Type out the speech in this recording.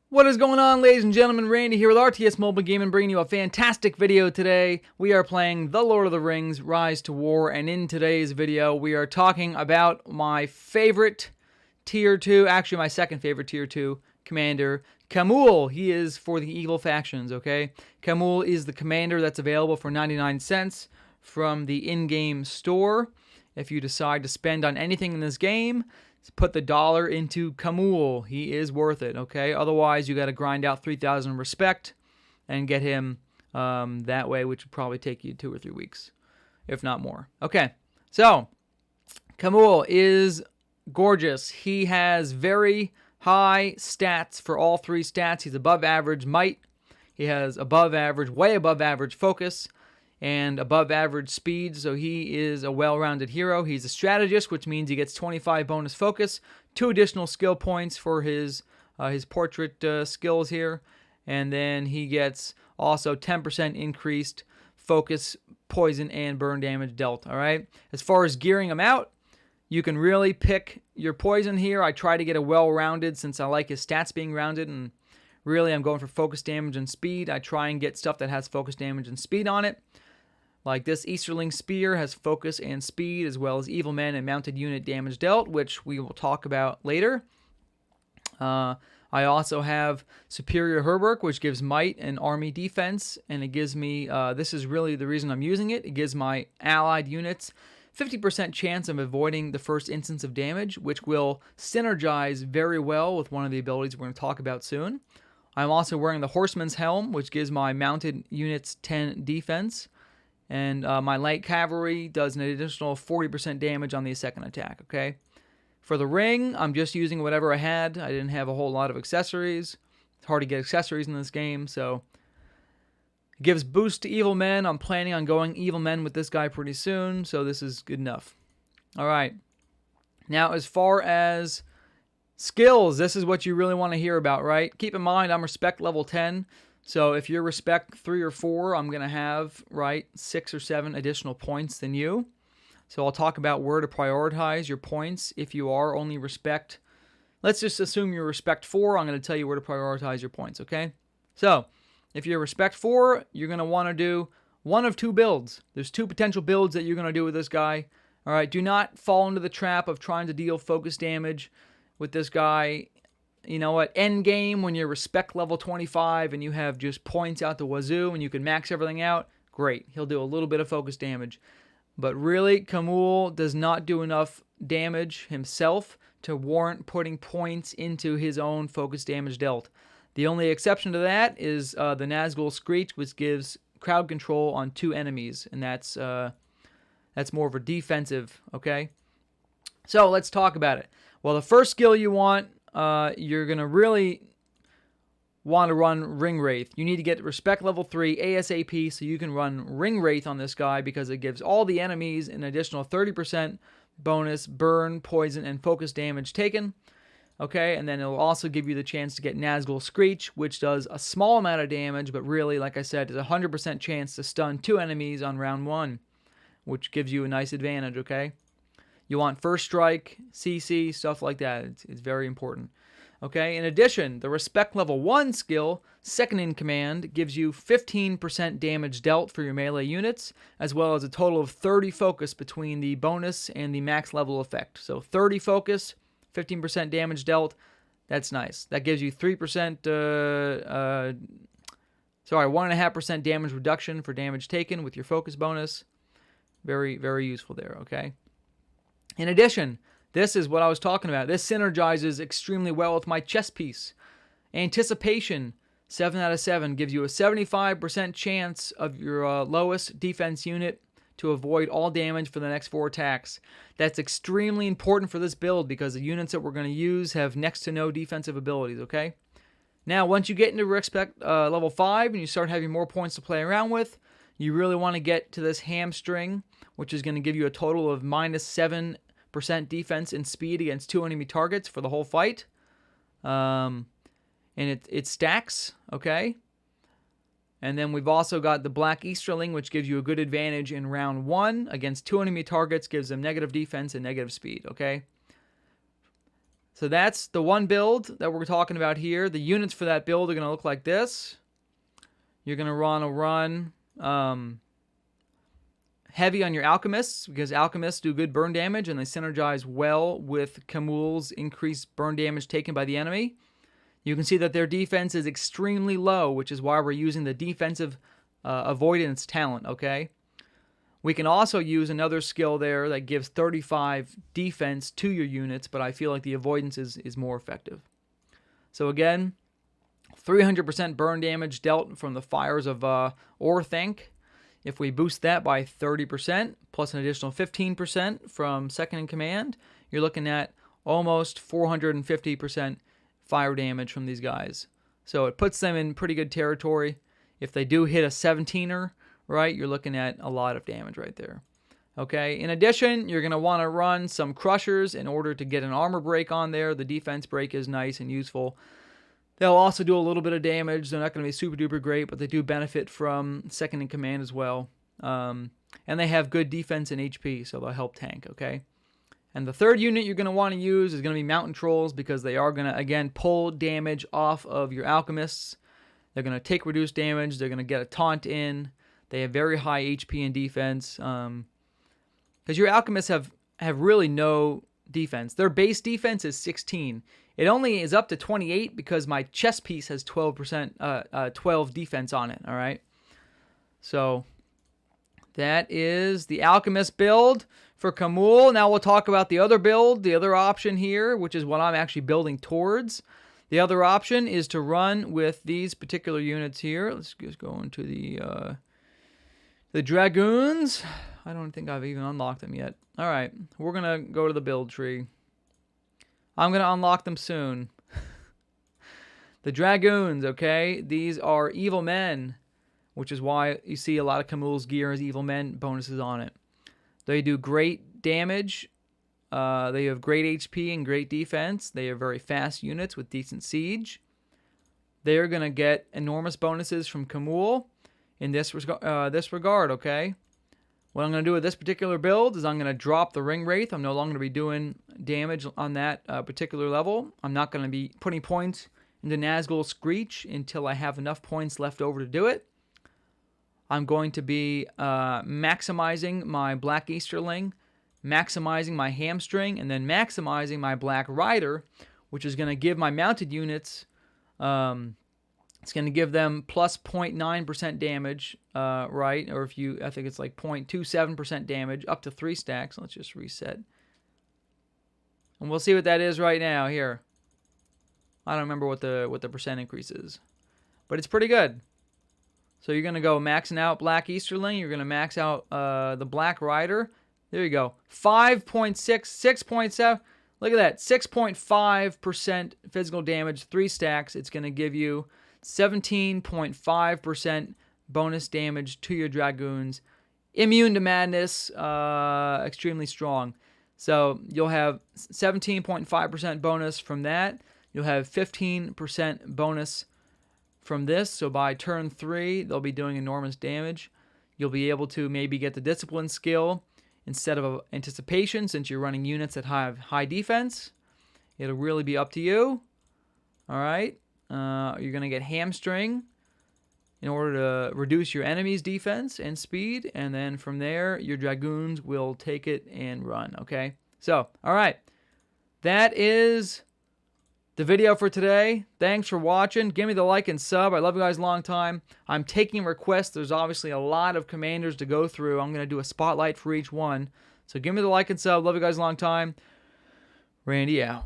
What is going on, ladies and gentlemen? Randy here with RTS Mobile Gaming, bringing you a fantastic video today. We are playing The Lord of the Rings, Rise to War, and in today's video, we are talking about my favorite Tier 2, actually my second favorite Tier 2 commander, Khamul. He is for the evil factions, okay? Khamul is the commander that's available for 99 cents from the in-game store. If you decide to spend on anything in this game, put the dollar into Khamul. He is worth it, okay? Otherwise, you got to grind out 3,000 respect and get him that way, which would probably take you 2 or 3 weeks, if not more. Okay, so Khamul is gorgeous. He has very high stats for all 3 stats. He's above average might. He has above average, way above average focus, and above average speed, so he is a well-rounded hero. He's a strategist, which means he gets 25 bonus focus, 2 additional skill points for his portrait skills here, and then he gets also 10% increased focus, poison, and burn damage dealt, all right? As far as gearing him out, you can really pick your poison here. I try to get a well-rounded since I like his stats being rounded, and really I'm going for focus damage and speed. I try and get stuff that has focus damage and speed on it. Like this Easterling Spear has focus and speed, as well as Evil Men and mounted unit damage dealt, which we will talk about later. I also have Superior Herberg, which gives might and army defense, and it gives me, this is really the reason I'm using it, it gives my allied units 50% chance of avoiding the first instance of damage, which will synergize very well with one of the abilities we're going to talk about soon. I'm also wearing the Horseman's Helm, which gives my mounted units 10 defense. And my light cavalry does an additional 40% damage on the second attack, okay? For the ring, I'm just using whatever I had. I didn't have a whole lot of accessories. It's hard to get accessories in this game, so it gives boost to Evil Men. I'm planning on going Evil Men with this guy pretty soon, so this is good enough. All right. Now, as far as skills, this is what you really want to hear about, right? Keep in mind, I'm respect level 10. So if you're respect 3 or 4, I'm going to have, right, 6 or 7 additional points than you. So I'll talk about where to prioritize your points if you are only respect. Let's just assume you're respect 4. I'm going to tell you where to prioritize your points, okay? So if you're respect 4, you're going to want to do one of 2 builds. There's 2 potential builds that you're going to do with this guy. All right, do not fall into the trap of trying to deal focus damage with this guy. You know what, end game, when you're respect level 25 and you have just points out the wazoo and you can max everything out, great. He'll do a little bit of focus damage. But really, Khamul does not do enough damage himself to warrant putting points into his own focus damage dealt. The only exception to that is the Nazgul Screech, which gives crowd control on 2 enemies, and that's more of a defensive, okay? So let's talk about it. Well, the first skill you want, you're going to really want to run Ringwraith. You need to get respect level 3 ASAP so you can run Ringwraith on this guy because it gives all the enemies an additional 30% bonus burn, poison, and focus damage taken. Okay, and then it'll also give you the chance to get Nazgul Screech, which does a small amount of damage, but really, like I said, is a 100% chance to stun 2 enemies on round 1, which gives you a nice advantage, okay? You want first strike, CC, stuff like that. It's very important. Okay, in addition, the respect level 1 skill, second in command, gives you 15% damage dealt for your melee units, as well as a total of 30 focus between the bonus and the max level effect. So 30 focus, 15% damage dealt. That's nice. That gives you 1.5% damage reduction for damage taken with your focus bonus. Very, very useful there, okay? In addition, this is what I was talking about. This synergizes extremely well with my chess piece. Anticipation, 7 out of 7, gives you a 75% chance of your lowest defense unit to avoid all damage for the next 4 attacks. That's extremely important for this build because the units that we're going to use have next to no defensive abilities, okay? Now, once you get into respect level 5 and you start having more points to play around with, you really want to get to this hamstring, which is going to give you a total of minus 7% defense and speed against 2 enemy targets for the whole fight. And it stacks, okay? And then we've also got the Black Easterling, which gives you a good advantage in round 1 against 2 enemy targets, gives them negative defense and negative speed, okay? So that's the one build that we're talking about here. The units for that build are going to look like this. You're going to want to run heavy on your Alchemists, because Alchemists do good burn damage and they synergize well with Khamul's increased burn damage taken by the enemy. You can see that their defense is extremely low, which is why we're using the defensive avoidance talent, okay? We can also use another skill there that gives 35 defense to your units, but I feel like the avoidance is more effective. So again, 300% burn damage dealt from the fires of Orthanc. If we boost that by 30%, plus an additional 15% from second in command, you're looking at almost 450% fire damage from these guys. So it puts them in pretty good territory. If they do hit a 17er, right, you're looking at a lot of damage right there. Okay, in addition, you're going to want to run some crushers in order to get an armor break on there. The defense break is nice and useful. They'll also do a little bit of damage. They're not going to be super duper great, but they do benefit from second in command as well. And they have good defense and HP, so they'll help tank, okay? And the third unit you're going to want to use is going to be Mountain Trolls, because they are going to, again, pull damage off of your Alchemists. They're going to take reduced damage. They're going to get a taunt in. They have very high HP and defense. Because your Alchemists have really no defense. Their base defense is 16. It only is up to 28 because my chess piece has 12 defense on it, all right? So that is the Alchemist build for Khamul. Now we'll talk about the other build, the other option here, which is what I'm actually building towards. The other option is to run with these particular units here. Let's just go into the Dragoons. I don't think I've even unlocked them yet. All right, we're going to go to the build tree. I'm going to unlock them soon. The Dragoons, okay? These are evil men, which is why you see a lot of Khamul's gear as evil men bonuses on it. They do great damage. They have great HP and great defense. They are very fast units with decent siege. They're going to get enormous bonuses from Khamul in this regard, okay? What I'm going to do with this particular build is I'm going to drop the Ringwraith. I'm no longer going to be doing damage on that particular level. I'm not going to be putting points into Nazgul Screech until I have enough points left over to do it. I'm going to be maximizing my Black Easterling, maximizing my Hamstring, and then maximizing my Black Rider, which is going to give my mounted units... it's going to give them plus 0.9% damage, right? Or if you, I think it's like 0.27% damage, up to 3 stacks. Let's just reset. And we'll see what that is right now here. I don't remember what the percent increase is. But it's pretty good. So you're going to go maxing out Black Easterling. You're going to max out the Black Rider. There you go. 5.6, 6.7. Look at that. 6.5% physical damage, 3 stacks. It's going to give you 17.5% bonus damage to your Dragoons. Immune to madness, extremely strong. So you'll have 17.5% bonus from that. You'll have 15% bonus from this. So by turn 3, they'll be doing enormous damage. You'll be able to maybe get the Discipline skill instead of Anticipation, since you're running units that have high defense. It'll really be up to you. All right. You're going to get Hamstring in order to reduce your enemy's defense and speed. And then from there, your Dragoons will take it and run, okay? So, all right. That is the video for today. Thanks for watching. Give me the like and sub. I love you guys a long time. I'm taking requests. There's obviously a lot of commanders to go through. I'm going to do a spotlight for each one. So give me the like and sub. Love you guys a long time. Randy out.